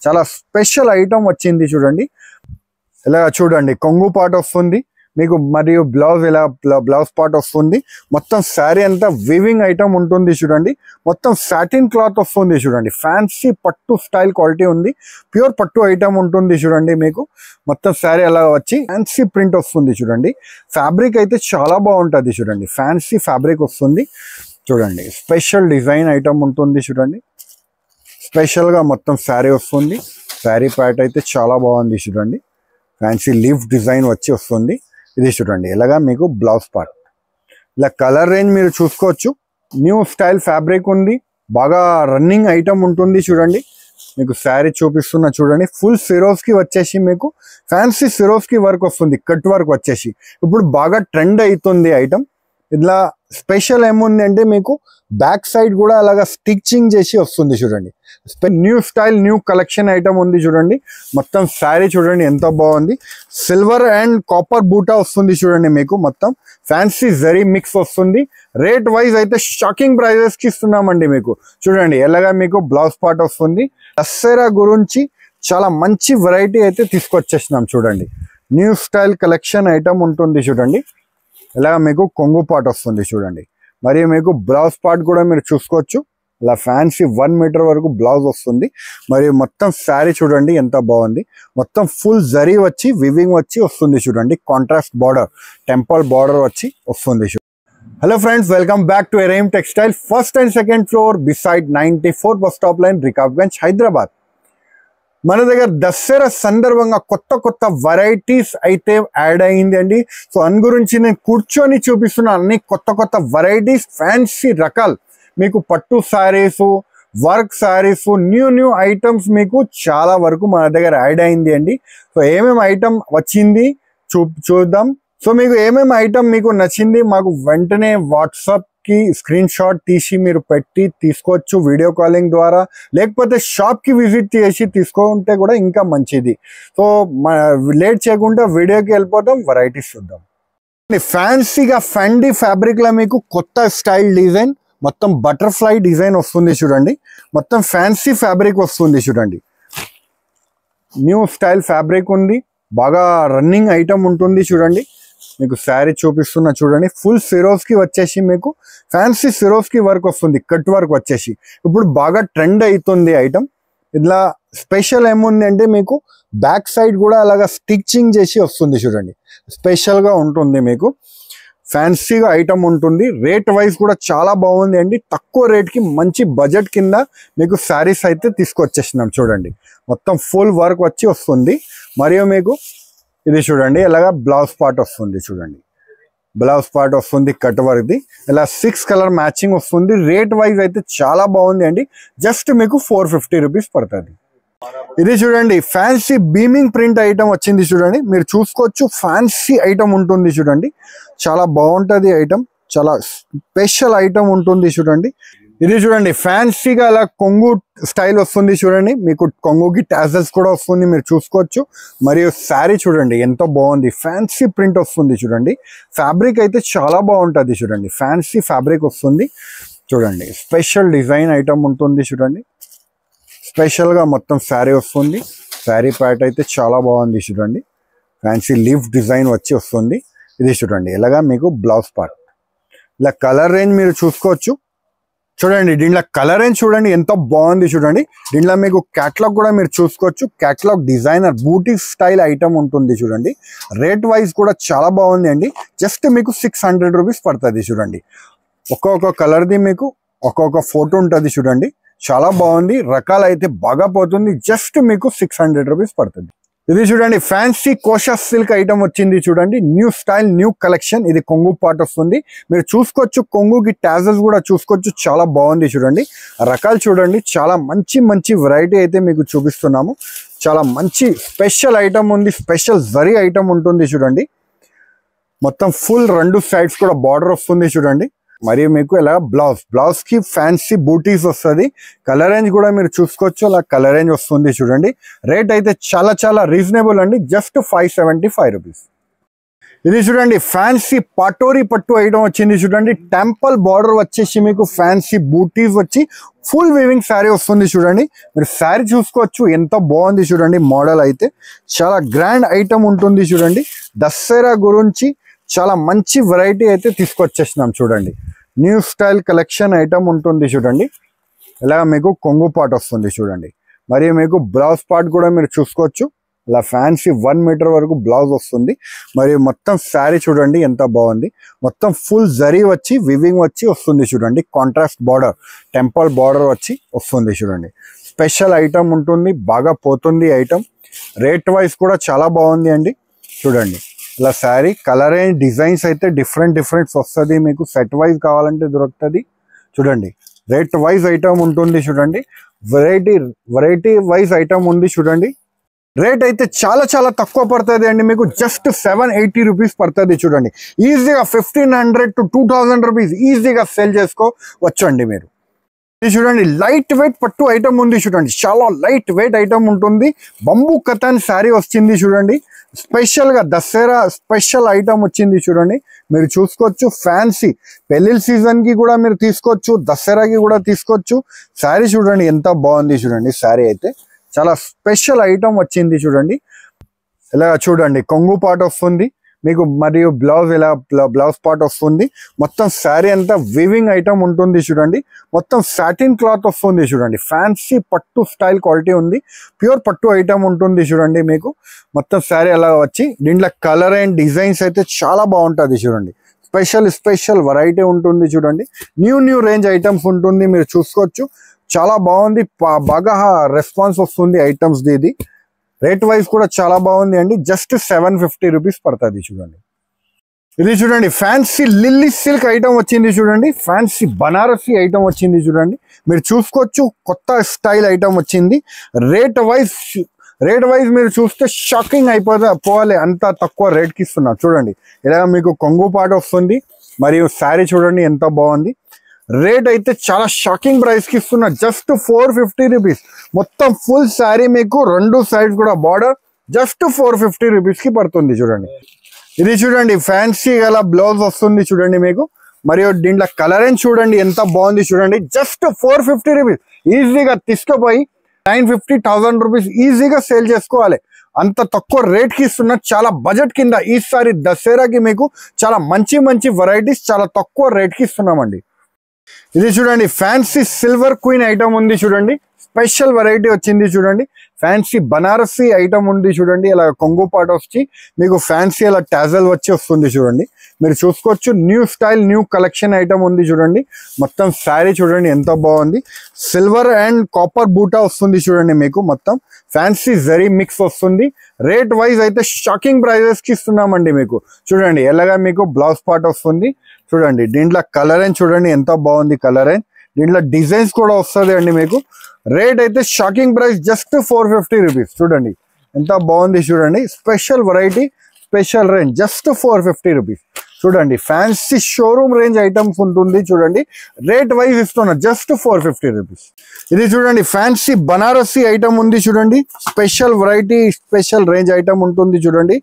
చాలా special item వచ్చింది చూడండి. ఇలా చూడండి కొంగు పార్ట్ వస్తుంది మీకు, మరియు బ్లౌజ్ ఇలా బ్లౌజ్ పార్ట్ వస్తుంది. మొత్తం శారీ అంతా వివింగ్ ఐటమ్ ఉంటుంది చూడండి. మొత్తం సాటిన్ క్లాత్ వస్తుంది చూడండి. ఫ్యాన్సీ పట్టు స్టైల్ క్వాలిటీ ఉంది. ప్యూర్ పట్టు ఐటమ్ ఉంటుంది చూడండి. మీకు మొత్తం శారీ అలా వచ్చి ఫ్యాన్సీ ప్రింట్ వస్తుంది చూడండి. ఫ్యాబ్రిక్ అయితే చాలా బాగుంటుంది చూడండి. ఫ్యాన్సీ ఫ్యాబ్రిక్ వస్తుంది చూడండి. స్పెషల్ డిజైన్ ఐటమ్ ఉంటుంది చూడండి. స్పెషల్గా మొత్తం శారీ వస్తుంది. శారీ ప్యాట్ అయితే చాలా బాగుంది చూడండి. ఫ్యాన్సీ లీఫ్ డిజైన్ వచ్చి వస్తుంది. ఇది చూడండి ఇలాగా మీకు బ్లౌజ్ పార్ట్. ఇలా కలర్ రేంజ్ మీరు చూసుకోవచ్చు. న్యూ స్టైల్ ఫ్యాబ్రిక్ ఉంది, బాగా రన్నింగ్ ఐటమ్ ఉంటుంది చూడండి. మీకు శారీ చూపిస్తున్నా చూడండి. ఫుల్ సిరోస్కి వచ్చేసి మీకు ఫ్యాన్సీ సిరోస్కి వర్క్ వస్తుంది, కట్ వర్క్ వచ్చేసి ఇప్పుడు బాగా ట్రెండ్ అవుతుంది ఐటమ్. ఇట్లా స్పెషల్ ఏముంది అంటే మీకు బ్యాక్ సైడ్ కూడా అలాగా స్టిచ్చింగ్ చేసి వస్తుంది చూడండి. New style new collection item ఉంది చూడండి. మొత్తం శారీ చూడండి ఎంత బాగుంది. సిల్వర్ అండ్ కాపర్ బూటా వస్తుంది చూడండి. మీకు మొత్తం ఫ్యాన్సీ జరీ మిక్స్ వస్తుంది. రేట్ వైజ్ అయితే షాకింగ్ ప్రైజెస్ కి ఇస్తున్నామండి. మీకు చూడండి ఎలాగా మీకు బ్లౌజ్ పార్ట్ వస్తుంది. దసరా గురించి చాలా మంచి వెరైటీ అయితే తీసుకొచ్చేసినాం చూడండి. న్యూ స్టైల్ కలెక్షన్ ఐటమ్ ఉంటుంది చూడండి. ఇలా మీకు కొంగు పార్ట్ వస్తుంది చూడండి. మరియు మీకు బ్లౌజ్ పార్ట్ కూడా మీరు చూసుకోవచ్చు. ఇలా ఫ్యాన్సీ 1 మీటర్ వరకు బ్లౌజ్ వస్తుంది. మరియు మొత్తం శారీ చూడండి ఎంత బాగుంది. మొత్తం ఫుల్ జరీ వచ్చి వివింగ్ వచ్చి వస్తుంది చూడండి. కాంట్రాస్ట్ బార్డర్, టెంపుల్ బార్డర్ వచ్చి వస్తుంది. Hello friends, welcome back to ఎరైమ్ textile. First and second floor beside 94 bus stop line, Rikabganj, Hyderabad. మన దగ్గర దసరా సందర్భంగా కొత్త కొత్త వెరైటీస్ అయితే యాడ్ అయ్యింది అండి. సో అందు గురించి నేను కూర్చొని చూపిస్తున్న అన్ని కొత్త కొత్త వెరైటీస్, ఫ్యాన్సీ రకాలు మీకు పట్టు saris, work saris, new items మీకు చాలా వరకు మన దగ్గర యాడ్ అయింది అండి. సో ఏమేమి ఐటమ్ వచ్చింది చూద్దాం. సో మీకు ఏమేమి ఐటమ్ మీకు నచ్చింది మాకు వెంటనే వాట్సాప్ కి స్క్రీన్ షాట్ తీసి మీరు పెట్టి తీసుకోవచ్చు వీడియో కాలింగ్ ద్వారా, లేకపోతే షాప్ కి విజిట్ చేసి తీసుకుంటే కూడా ఇంకా మంచిది. సో లేట్ చేయకుండా వీడియోకి వెళ్ళిపోతాం, వెరైటీస్ చూద్దాం. ఫ్యాన్సీగా ఫెండీ ఫ్యాబ్రిక్ లో మీకు కొత్త స్టైల్ డిజైన్, మొత్తం బటర్ఫ్లై డిజైన్ వస్తుంది చూడండి. మొత్తం ఫ్యాన్సీ ఫ్యాబ్రిక్ వస్తుంది చూడండి. న్యూ స్టైల్ ఫ్యాబ్రిక్ ఉంది, బాగా రన్నింగ్ ఐటమ్ ఉంటుంది చూడండి. మీకు శారీ చూపిస్తున్నా చూడండి. ఫుల్ సిరోస్కి వచ్చేసి మీకు ఫ్యాన్సీ సిరోస్కి వర్క్ వస్తుంది, కట్ వర్క్ వచ్చేసి ఇప్పుడు బాగా ట్రెండ్ అవుతుంది ఐటమ్. ఇట్లా స్పెషల్ ఏముంది అంటే మీకు బ్యాక్ సైడ్ కూడా అలాగా స్టిచ్చింగ్ చేసి వస్తుంది చూడండి. స్పెషల్గా ఉంటుంది, మీకు ఫ్యాన్సీగా ఐటమ్ ఉంటుంది. రేట్ వైజ్ కూడా చాలా బాగుంది అండి. తక్కువ రేట్కి మంచి బడ్జెట్ కింద మీకు శారీస్ అయితే తీసుకొచ్చేసినాం చూడండి. మొత్తం ఫుల్ వర్క్ వచ్చి వస్తుంది. మరియు మీకు ఇది చూడండి ఇలాగా బ్లౌజ్ పార్ట్ వస్తుంది చూడండి. బ్లౌజ్ పార్ట్ వస్తుంది కట్ వర్క్ది. ఇలా 6 కలర్ మ్యాచింగ్ వస్తుంది. రేట్ వైజ్ అయితే చాలా బాగుంది అండి. జస్ట్ మీకు 450 రూపీస్ పడుతుంది. ఇది చూడండి ఫ్యాన్సీ బీమింగ్ ప్రింట్ ఐటమ్ వచ్చింది చూడండి. మీరు చూసుకోవచ్చు ఫ్యాన్సీ ఐటమ్ ఉంటుంది చూడండి. చాలా బాగుంటుంది ఐటమ్, చాలా స్పెషల్ ఐటమ్ ఉంటుంది చూడండి. ఇది చూడండి ఫ్యాన్సీగా అలా కొంగు స్టైల్ వస్తుంది చూడండి. మీకు కొంగుకి టాజల్స్ కూడా వస్తుంది, మీరు చూసుకోవచ్చు. మరియు శారీ చూడండి ఎంత బాగుంది. ఫ్యాన్సీ ప్రింట్ వస్తుంది చూడండి. ఫ్యాబ్రిక్ అయితే చాలా బాగుంటుంది చూడండి. ఫ్యాన్సీ ఫ్యాబ్రిక్ వస్తుంది చూడండి. స్పెషల్ డిజైన్ ఐటమ్ ఉంటుంది చూడండి. స్పెషల్గా మొత్తం శారీ వస్తుంది. శారీ ప్యాట్ అయితే చాలా బాగుంది చూడండి. ఫ్యాన్సీ లీఫ్ డిజైన్ వచ్చి వస్తుంది. ఇది చూడండి ఇలాగా మీకు బ్లౌజ్ పార్ట్. ఇలా కలర్ రేంజ్ మీరు చూసుకోవచ్చు చూడండి. దీంట్లో కలర్ రేంజ్ చూడండి ఎంత బాగుంది చూడండి. దీంట్లో మీకు క్యాటలాగ్ కూడా మీరు చూసుకోవచ్చు. క్యాటలాగ్ డిజైనర్ బూటీ స్టైల్ ఐటమ్ ఉంటుంది చూడండి. రేట్ వైజ్ కూడా చాలా బాగుంది అండి. జస్ట్ మీకు 600 రూపీస్ పడుతుంది చూడండి. ఒక్కొక్క కలర్ది మీకు ఒక్కొక్క ఫోటో ఉంటుంది చూడండి. చాలా బాగుంది. రకాలు అయితే బాగా పోతుంది. జస్ట్ మీకు 600 రూపీస్ పడుతుంది. ఇది చూడండి ఫ్యాన్సీ కోషా సిల్క్ ఐటమ్ వచ్చింది చూడండి. New style new collection. ఇది కొంగు పార్ట్ వస్తుంది, మీరు చూసుకోవచ్చు. కొంగుకి టాజల్స్ కూడా చూసుకోవచ్చు. చాలా బాగుంది చూడండి. రకాలు చూడండి, చాలా మంచి వెరైటీ అయితే మీకు చూపిస్తున్నాము. చాలా మంచి స్పెషల్ ఐటమ్ ఉంది. స్పెషల్ జరీ ఐటమ్ ఉంటుంది చూడండి. మొత్తం ఫుల్ 2 సైడ్స్ కూడా బార్డర్ వస్తుంది చూడండి. మరియు మీకు ఇలా బ్లౌజ్ కి ఫ్యాన్సీ బూటీస్ వస్తుంది. కలర్ రేంజ్ కూడా మీరు చూసుకోవచ్చు. అలా కలర్ రేంజ్ వస్తుంది చూడండి. రేట్ అయితే చాలా రీజనబుల్ అండి. Just 575 rupees. ఇది చూడండి ఫ్యాన్సీ పటోరీ పట్టు ఐటమ్ వచ్చింది చూడండి. టెంపుల్ బార్డర్ వచ్చేసి మీకు ఫ్యాన్సీ బూటీస్ వచ్చి ఫుల్ వీవింగ్ శారీ వస్తుంది చూడండి. మీరు శారీ చూసుకోవచ్చు ఎంత బాగుంది చూడండి. మోడల్ అయితే చాలా గ్రాండ్ ఐటమ్ ఉంటుంది చూడండి. దసరా గురించి చాలా మంచి వెరైటీ అయితే తీసుకొచ్చేసినాం చూడండి. న్యూ స్టైల్ కలెక్షన్ ఐటమ్ ఉంటుంది చూడండి. ఇలా మీకు కొంగు పార్ట్ వస్తుంది చూడండి. మరియు మీకు బ్లౌజ్ పార్ట్ కూడా మీరు చూసుకోవచ్చు. ఇలా ఫ్యాన్సీ 1 మీటర్ వరకు బ్లౌజ్ వస్తుంది. మరియు మొత్తం శారీ చూడండి ఎంత బాగుంది. మొత్తం ఫుల్ జరీ వచ్చి వివింగ్ వచ్చి వస్తుంది చూడండి. కాంట్రాస్ట్ బార్డర్ టెంపుల్ బార్డర్ వచ్చి వస్తుంది చూడండి. స్పెషల్ ఐటమ్ ఉంటుంది, బాగా పోతుంది ఐటమ్. రేట్ వైజ్ కూడా చాలా బాగుంది అండి చూడండి. ఇలా శారీ కలర్ అండ్ డిజైన్స్ అయితే డిఫరెంట్ వస్తుంది. మీకు సెట్ వైజ్ కావాలంటే దొరుకుతుంది చూడండి. రేట్ వైజ్ ఐటమ్ ఉంటుంది చూడండి. వెరైటీ వైజ్ ఐటమ్ ఉంది చూడండి. రేట్ అయితే చాలా తక్కువ పడుతుంది అండి. మీకు జస్ట్ 780 రూపీస్ పడుతుంది చూడండి. ఈజీగా 1500 to 2000 రూపీస్ ఈజీగా సేల్ చేసుకోవచ్చు అండి మీరు. ఇది చూడండి లైట్ వెయిట్ పట్టు ఐటమ్ ఉంది చూడండి. చాలా లైట్ వెయిట్ ఐటమ్ ఉంటుంది. బంబూ కథన్ శారీ వచ్చింది చూడండి. స్పెషల్ గా దసరా స్పెషల్ ఐటమ్ వచ్చింది చూడండి. మీరు చూసుకోవచ్చు. ఫ్యాన్సీ పెళ్లిళ్ళ సీజన్ కి కూడా మీరు తీసుకోవచ్చు, దసరాకి కూడా తీసుకోవచ్చు. శారీ చూడండి ఎంత బాగుంది చూడండి. శారీ అయితే చాలా స్పెషల్ ఐటమ్ వచ్చింది చూడండి. ఇలా చూడండి కొంగు పార్ట్ వస్తుంది మీకు, మరియు బ్లౌజ్ ఇలా బ్లౌజ్ పార్ట్ వస్తుంది. మొత్తం శారీ అంతా వీవింగ్ ఐటమ్ ఉంటుంది చూడండి. మొత్తం సాటిన్ క్లాత్ వస్తుంది చూడండి. ఫ్యాన్సీ పట్టు స్టైల్ క్వాలిటీ ఉంది. ప్యూర్ పట్టు ఐటమ్ ఉంటుంది చూడండి. మీకు మొత్తం శారీ అలా వచ్చి దీంట్లో కలర్ అండ్ డిజైన్స్ అయితే చాలా బాగుంటుంది చూడండి. స్పెషల్ వెరైటీ ఉంటుంది చూడండి. న్యూ రేంజ్ ఐటమ్స్ ఉంటుంది మీరు చూసుకోవచ్చు. చాలా బాగుంది, బాగా రెస్పాన్స్ వస్తుంది ఐటమ్స్ ఇది. రేట్ వైజ్ కూడా చాలా బాగుంది అండి. జస్ట్ 750 రూపీస్ పడుతుంది చూడండి. ఇది చూడండి ఫ్యాన్సీ లిల్లీ సిల్క్ ఐటమ్ వచ్చింది చూడండి. ఫ్యాన్సీ బనారసీ ఐటమ్ వచ్చింది చూడండి. మీరు చూసుకోవచ్చు. కొత్త స్టైల్ ఐటమ్ వచ్చింది. రేట్ వైజ్ మీరు చూస్తే షాకింగ్ పోవాలి, అంత తక్కువ రేట్కి ఇస్తున్నా చూడండి. ఇలా మీకు కొంగు పాట వస్తుంది. మరియు శారీ చూడండి ఎంత బాగుంది. రేట్ అయితే చాలా షాకింగ్ ప్రైస్ కి ఇస్తున్నా. Just 450 rupees. మొత్తం ఫుల్ శారీ మీకు 2 సైడ్స్ కూడా బార్డర్ జస్ట్ 450 రూపీస్ కి పడుతుంది చూడండి. ఇది చూడండి ఫ్యాన్సీ గల బ్లౌజ్ వస్తుంది చూడండి మీకు. మరియు దీంట్లో కలర్ అని చూడండి ఎంత బాగుంది చూడండి. జస్ట్ 450 రూపీస్ ఈజీగా తీసుకుపోయి 950,000 రూపీస్ ఈజీగా సేల్ చేసుకోవాలి. అంత తక్కువ రేట్ కి ఇస్తున్నా. చాలా బడ్జెట్ కింద ఈసారి దసరాకి మీకు చాలా మంచి వెరైటీస్ చాలా తక్కువ రేట్ కి ఇస్తున్నామండి. ఇది చూడండి ఫ్యాన్సీ సిల్వర్ క్వీన్ ఐటమ్ ఉంది చూడండి. స్పెషల్ వెరైటీ వచ్చింది చూడండి. ఫ్యాన్సీ బనారసీ ఐటమ్ ఉంది చూడండి. ఇలా కొంగు పాట వచ్చి మీకు ఫ్యాన్సీ అలా టాజల్ వచ్చి వస్తుంది చూడండి. మీరు చూసుకోవచ్చు. New style new collection item ఉంది చూడండి. మొత్తం శారీ చూడండి ఎంత బాగుంది. సిల్వర్ అండ్ కాపర్ బూటా వస్తుంది చూడండి. మీకు మొత్తం ఫ్యాన్సీ జరీ మిక్స్ వస్తుంది. రేట్ వైజ్ అయితే షాకింగ్ ప్రైజెస్ కి ఇస్తున్నామండి మీకు చూడండి. ఎలాగా మీకు బ్లౌజ్ పార్ట్ వస్తుంది చూడండి. దీంట్లో కలర్ అని చూడండి ఎంత బాగుంది. కలర్ అండ్ దీంట్లో డిజైన్స్ కూడా వస్తుంది అండి మీకు. రేట్ అయితే షాకింగ్ ప్రైస్ జస్ట్ 450 రూపీస్ చూడండి ఎంత బాగుంది చూడండి. Special variety special range just 450 rupees చూడండి. ఫ్యాన్సీ షోరూమ్ రేంజ్ ఐటమ్స్ ఉంటుంది చూడండి. రేట్ వైజ్ ఇస్తున్నా జస్ట్ 450 రూపీస్. ఇది చూడండి ఫ్యాన్సీ బనారసీ ఐటమ్ ఉంది చూడండి. Special variety special range item ఉంటుంది చూడండి.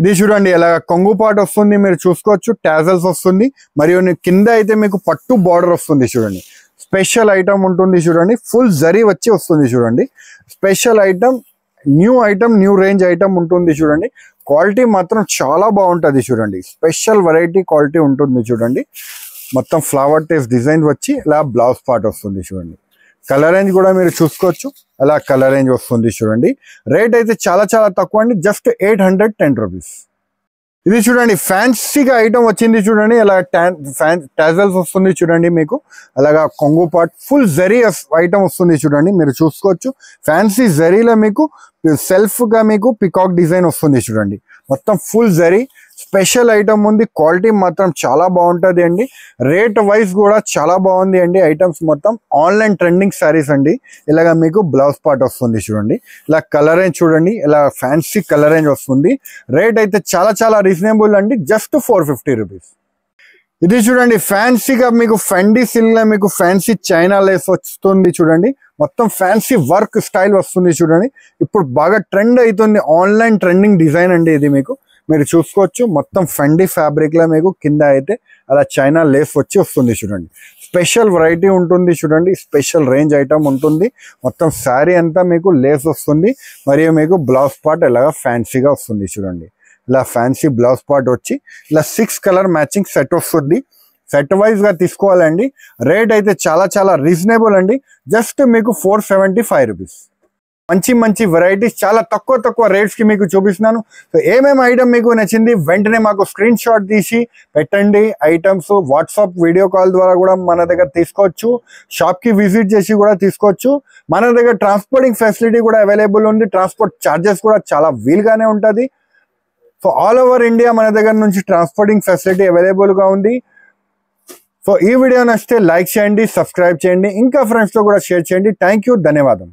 ఇది చూడండి ఇలా కొంగు పార్ట్ వస్తుంది మీరు చూసుకోవచ్చు. టాజల్స్ వస్తుంది. మరియు కింద అయితే మీకు పట్టు బార్డర్ వస్తుంది చూడండి. స్పెషల్ ఐటమ్ ఉంటుంది చూడండి. ఫుల్ జరీ వచ్చి వస్తుంది చూడండి. Special item new range item ఉంటుంది చూడండి. క్వాలిటీ మాత్రం చాలా బాగుంటుంది చూడండి. స్పెషల్ వెరైటీ క్వాలిటీ ఉంటుంది చూడండి. మొత్తం ఫ్లవర్ టేస్ట్ డిజైన్ వచ్చి ఇలా బ్లౌజ్ పార్ట్ వస్తుంది చూడండి. కలర్ రేంజ్ కూడా మీరు చూసుకోవచ్చు. అలా కలర్ రేంజ్ వస్తుంది చూడండి. రేట్ అయితే చాలా తక్కువ అండి. Just 810 rupees. ఇది చూడండి ఫ్యాన్సీగా ఐటమ్ వచ్చింది చూడండి. అలా టాజల్స్ వస్తుంది చూడండి మీకు. అలాగా కొంగు పార్ట్ ఫుల్ జరీ ఐటమ్ వస్తుంది చూడండి. మీరు చూసుకోవచ్చు. ఫ్యాన్సీ జరీలో మీకు సెల్ఫ్ గా మీకు పికాక్ డిజైన్ వస్తుంది చూడండి. మొత్తం ఫుల్ జరీ స్పెషల్ ఐటమ్ ఉంది. క్వాలిటీ మాత్రం చాలా బాగుంటుంది అండి. రేట్ వైజ్ కూడా చాలా బాగుంది అండి. ఐటమ్స్ మొత్తం ఆన్లైన్ ట్రెండింగ్ శారీస్ అండి. ఇలాగా మీకు బ్లౌజ్ పార్ట్ వస్తుంది చూడండి. ఇలా కలర్ రేంజ్ చూడండి. ఇలా ఫ్యాన్సీ కలర్ రేంజ్ వస్తుంది. రేట్ అయితే చాలా రీజనబుల్ అండి. Just 450 rupees. ఇది చూడండి ఫ్యాన్సీగా మీకు ఫెండీ సిల్క్ మీకు ఫ్యాన్సీ చైనా లేస్ వస్తుంది చూడండి. మొత్తం ఫ్యాన్సీ వర్క్ స్టైల్ వస్తుంది చూడండి. ఇప్పుడు బాగా ట్రెండ్ అవుతుంది. ఆన్లైన్ ట్రెండింగ్ డిజైన్ అండి ఇది మీకు. మీరు చూసుకోవచ్చు. మొత్తం ఫెండీ ఫ్యాబ్రిక్ లో మీకు కింద అయితే అలా చైనా లేస్ వచ్చి వస్తుంది చూడండి. స్పెషల్ వెరైటీ ఉంటుంది చూడండి, స్పెషల్ రేంజ్ ఐటమ్ ఉంటుంది. మొత్తం శారీ అంతా మీకు లేస్ వస్తుంది, మరియు మీకు బ్లౌజ్ పార్ట్ ఇలాగా ఫ్యాన్సీగా వస్తుంది చూడండి. ఇలా ఫ్యాన్సీ బ్లౌజ్ పార్ట్ వచ్చి ఇలా 6 కలర్ మ్యాచింగ్ సెట్ వస్తుంది. సెట్ వైజ్ గా తీసుకోవాలండి. రేట్ అయితే చాలా చాలా రీజనబుల్ అండి. జస్ట్ మీకు 475 రూపీస్. మంచి మంచి వెరైటీస్ చాలా తక్కువ రేట్స్ కి మీకు చూపిస్తున్నాను. సో ఏమేమి ఐటమ్ మీకు నచ్చింది వెంటనే మాకు స్క్రీన్ షాట్ తీసి పెట్టండి. ఐటమ్స్ వాట్సాప్ వీడియో కాల్ ద్వారా కూడా మన దగ్గర తీసుకోవచ్చు. షాప్ కి విజిట్ చేసి కూడా తీసుకోవచ్చు. మన దగ్గర ట్రాన్స్పోర్టింగ్ ఫెసిలిటీ కూడా అవైలబుల్ ఉంది. ట్రాన్స్పోర్ట్ ఛార్జెస్ కూడా చాలా వీల్గానే ఉంటుంది. సో ఆల్ ఓవర్ ఇండియా మన దగ్గర నుంచి ట్రాన్స్పోర్టింగ్ ఫెసిలిటీ అవైలబుల్ గా ఉంది. సో ఈ వీడియో నచ్చితే లైక్ చేయండి, సబ్స్క్రైబ్ చేయండి, ఇంకా ఫ్రెండ్స్ తో కూడా షేర్ చేయండి. థ్యాంక్ యూ, ధన్యవాదం.